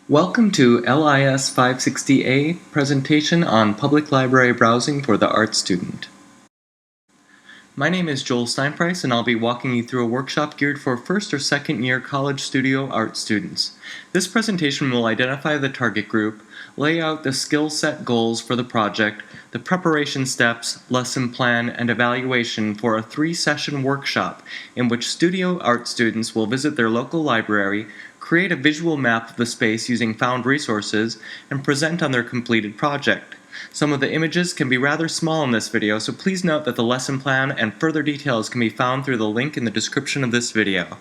Welcome to LIS 560A presentation on public library browsing for the art student. My name is Joel Steinpreis, and I'll be walking you through a workshop geared for first or second year college studio art students. This presentation will identify the target group, lay out the skill set goals for the project, the preparation steps, lesson plan, and evaluation for a 3-session workshop in which studio art students will visit their local library, create a visual map of the space using found resources, and present on their completed project. Some of the images can be rather small in this video, so please note that the lesson plan and further details can be found through the link in the description of this video.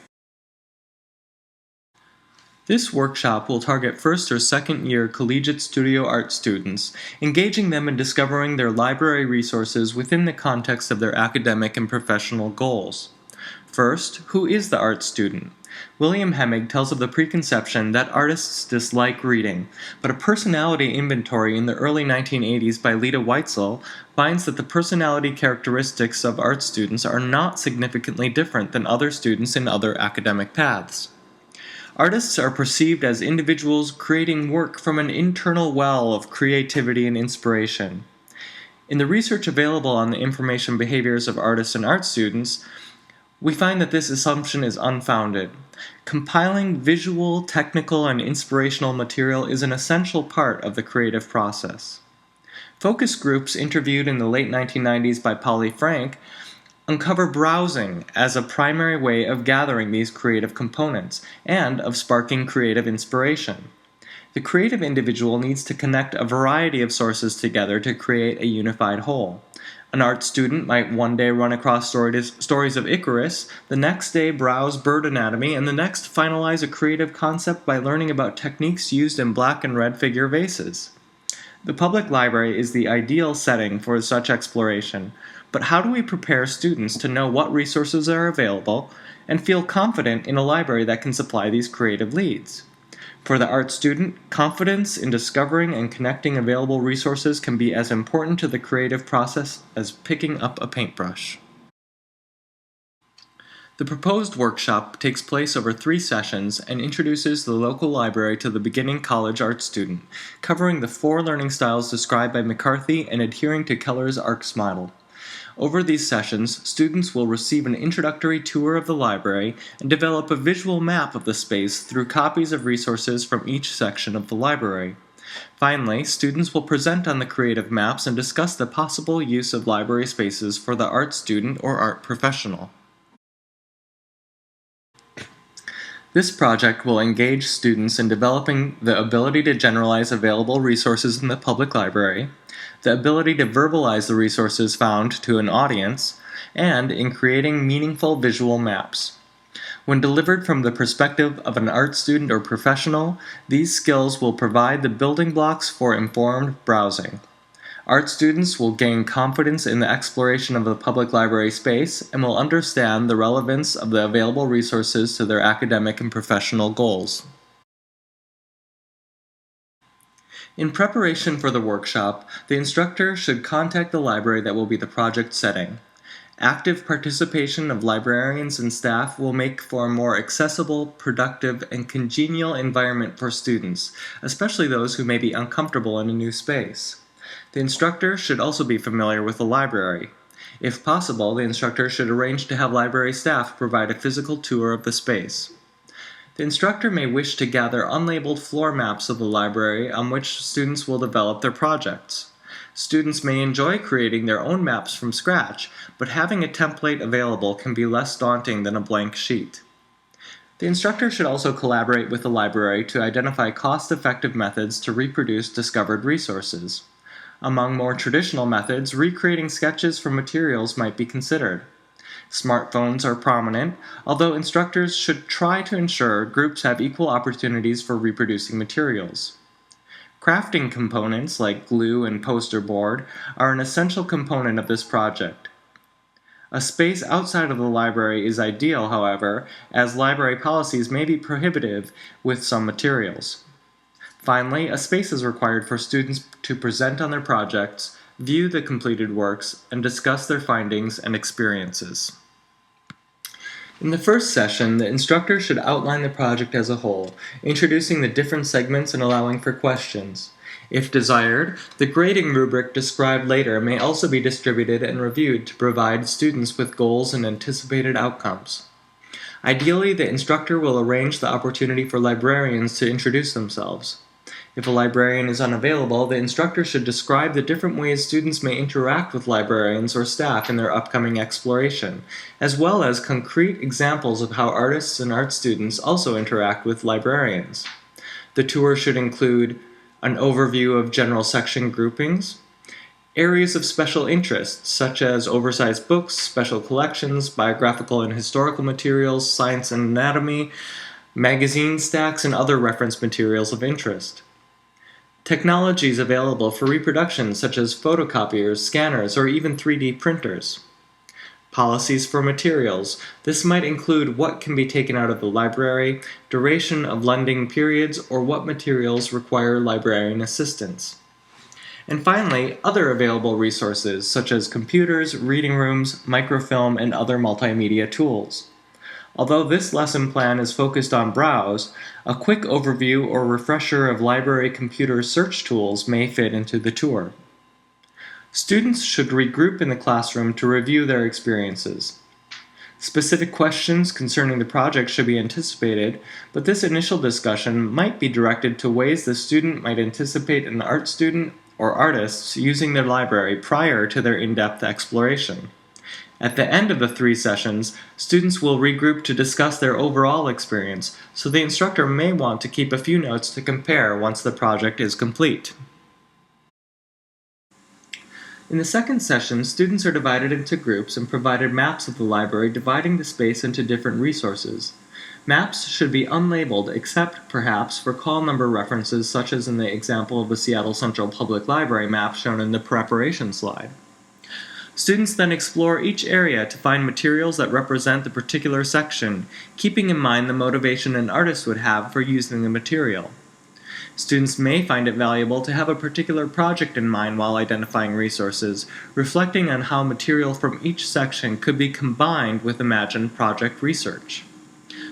This workshop will target first or second year collegiate studio art students, engaging them in discovering their library resources within the context of their academic and professional goals. First, who is the art student? William Hemig tells of the preconception that artists dislike reading, but a personality inventory in the early 1980s by Lita Weitzel finds that the personality characteristics of art students are not significantly different than other students in other academic paths. Artists are perceived as individuals creating work from an internal well of creativity and inspiration. In the research available on the information behaviors of artists and art students, we find that this assumption is unfounded. Compiling visual, technical, and inspirational material is an essential part of the creative process. Focus groups interviewed in the late 1990s by Polly Frank uncover browsing as a primary way of gathering these creative components and of sparking creative inspiration. The creative individual needs to connect a variety of sources together to create a unified whole. An art student might one day run across stories of Icarus, the next day browse bird anatomy, and the next finalize a creative concept by learning about techniques used in black and red figure vases. The public library is the ideal setting for such exploration, but how do we prepare students to know what resources are available and feel confident in a library that can supply these creative leads? For the art student, confidence in discovering and connecting available resources can be as important to the creative process as picking up a paintbrush. The proposed workshop takes place over 3 sessions and introduces the local library to the beginning college art student, covering the 4 learning styles described by McCarthy and adhering to Keller's ARCS model. Over these sessions, students will receive an introductory tour of the library and develop a visual map of the space through copies of resources from each section of the library. Finally, students will present on the creative maps and discuss the possible use of library spaces for the art student or art professional. This project will engage students in developing the ability to generalize available resources in the public library, the ability to verbalize the resources found to an audience, and in creating meaningful visual maps. When delivered from the perspective of an art student or professional, these skills will provide the building blocks for informed browsing. Art students will gain confidence in the exploration of the public library space and will understand the relevance of the available resources to their academic and professional goals. In preparation for the workshop, the instructor should contact the library that will be the project setting. Active participation of librarians and staff will make for a more accessible, productive, and congenial environment for students, especially those who may be uncomfortable in a new space. The instructor should also be familiar with the library. If possible, the instructor should arrange to have library staff provide a physical tour of the space. The instructor may wish to gather unlabeled floor maps of the library on which students will develop their projects. Students may enjoy creating their own maps from scratch, but having a template available can be less daunting than a blank sheet. The instructor should also collaborate with the library to identify cost-effective methods to reproduce discovered resources. Among more traditional methods, recreating sketches from materials might be considered. Smartphones are prominent, although instructors should try to ensure groups have equal opportunities for reproducing materials. Crafting components like glue and poster board are an essential component of this project. A space outside of the library is ideal, however, as library policies may be prohibitive with some materials. Finally, a space is required for students to present on their projects, view the completed works, and discuss their findings and experiences. In the first session, the instructor should outline the project as a whole, introducing the different segments and allowing for questions. If desired, the grading rubric described later may also be distributed and reviewed to provide students with goals and anticipated outcomes. Ideally, the instructor will arrange the opportunity for librarians to introduce themselves. If a librarian is unavailable, the instructor should describe the different ways students may interact with librarians or staff in their upcoming exploration, as well as concrete examples of how artists and art students also interact with librarians. The tour should include an overview of general section groupings, areas of special interest, such as oversized books, special collections, biographical and historical materials, science and anatomy, magazine stacks, and other reference materials of interest. Technologies available for reproduction, such as photocopiers, scanners, or even 3D printers. Policies for materials. This might include what can be taken out of the library, duration of lending periods, or what materials require librarian assistance. And finally, other available resources, such as computers, reading rooms, microfilm, and other multimedia tools. Although this lesson plan is focused on browse, a quick overview or refresher of library computer search tools may fit into the tour. Students should regroup in the classroom to review their experiences. Specific questions concerning the project should be anticipated, but this initial discussion might be directed to ways the student might anticipate an art student or artists using their library prior to their in-depth exploration. At the end of the 3 sessions, students will regroup to discuss their overall experience, so the instructor may want to keep a few notes to compare once the project is complete. In the second session, students are divided into groups and provided maps of the library dividing the space into different resources. Maps should be unlabeled except, perhaps, for call number references such as in the example of the Seattle Central Public Library map shown in the preparation slide. Students then explore each area to find materials that represent the particular section, keeping in mind the motivation an artist would have for using the material. Students may find it valuable to have a particular project in mind while identifying resources, reflecting on how material from each section could be combined with imagined project research.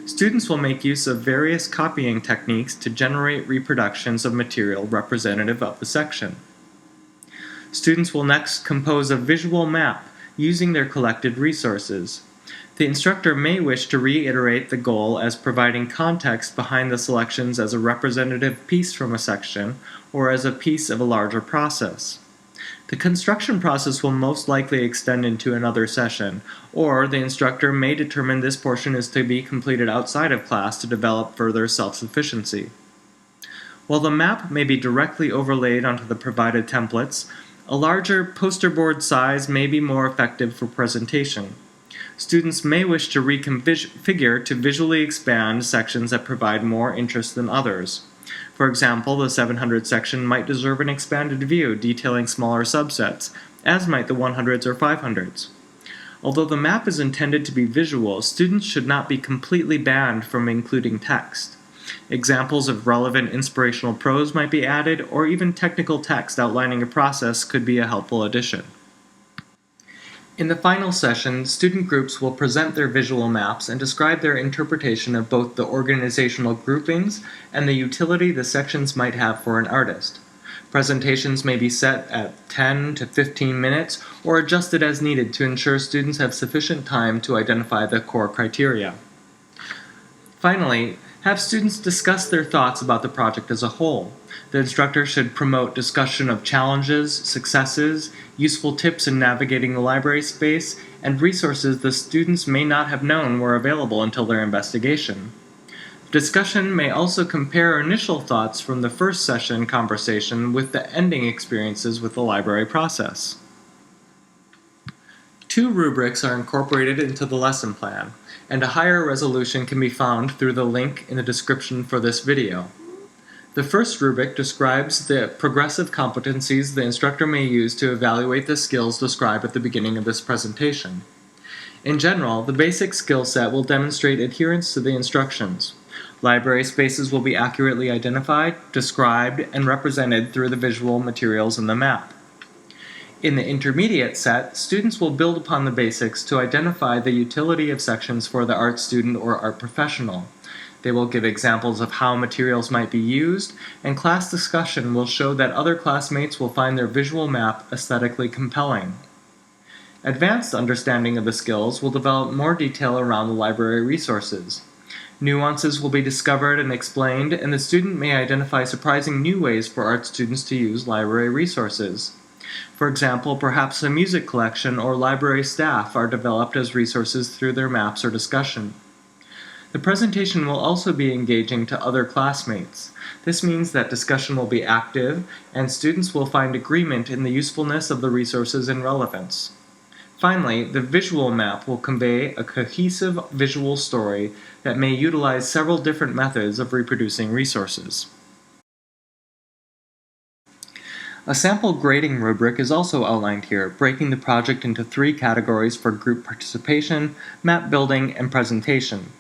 Students will make use of various copying techniques to generate reproductions of material representative of the section. Students will next compose a visual map using their collected resources. The instructor may wish to reiterate the goal as providing context behind the selections as a representative piece from a section or as a piece of a larger process. The construction process will most likely extend into another session, or the instructor may determine this portion is to be completed outside of class to develop further self-sufficiency. While the map may be directly overlaid onto the provided templates, a larger poster board size may be more effective for presentation. Students may wish to reconfigure to visually expand sections that provide more interest than others. For example, the 700 section might deserve an expanded view detailing smaller subsets, as might the 100s or 500s. Although the map is intended to be visual, students should not be completely banned from including text. Examples of relevant inspirational prose might be added, or even technical text outlining a process could be a helpful addition. In the final session, student groups will present their visual maps and describe their interpretation of both the organizational groupings and the utility the sections might have for an artist. Presentations may be set at 10 to 15 minutes or adjusted as needed to ensure students have sufficient time to identify the core criteria. Finally, have students discuss their thoughts about the project as a whole. The instructor should promote discussion of challenges, successes, useful tips in navigating the library space, and resources the students may not have known were available until their investigation. Discussion may also compare initial thoughts from the first session conversation with the ending experiences with the library process. 2 rubrics are incorporated into the lesson plan, and a higher resolution can be found through the link in the description for this video. The first rubric describes the progressive competencies the instructor may use to evaluate the skills described at the beginning of this presentation. In general, the basic skill set will demonstrate adherence to the instructions. Library spaces will be accurately identified, described, and represented through the visual materials in the map. In the intermediate set, students will build upon the basics to identify the utility of sections for the art student or art professional. They will give examples of how materials might be used, and class discussion will show that other classmates will find their visual map aesthetically compelling. Advanced understanding of the skills will develop more detail around the library resources. Nuances will be discovered and explained, and the student may identify surprising new ways for art students to use library resources. For example, perhaps a music collection or library staff are developed as resources through their maps or discussion. The presentation will also be engaging to other classmates. This means that discussion will be active, and students will find agreement in the usefulness of the resources and relevance. Finally, the visual map will convey a cohesive visual story that may utilize several different methods of reproducing resources. A sample grading rubric is also outlined here, breaking the project into 3 categories for group participation, map building, and presentation.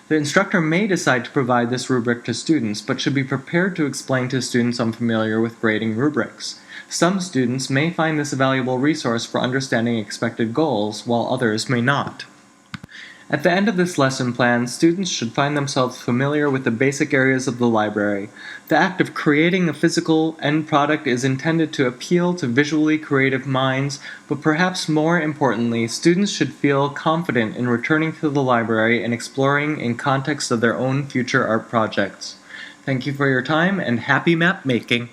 The instructor may decide to provide this rubric to students, but should be prepared to explain to students unfamiliar with grading rubrics. Some students may find this a valuable resource for understanding expected goals, while others may not. At the end of this lesson plan, students should find themselves familiar with the basic areas of the library. The act of creating a physical end product is intended to appeal to visually creative minds, but perhaps more importantly, students should feel confident in returning to the library and exploring in context of their own future art projects. Thank you for your time, and happy map making!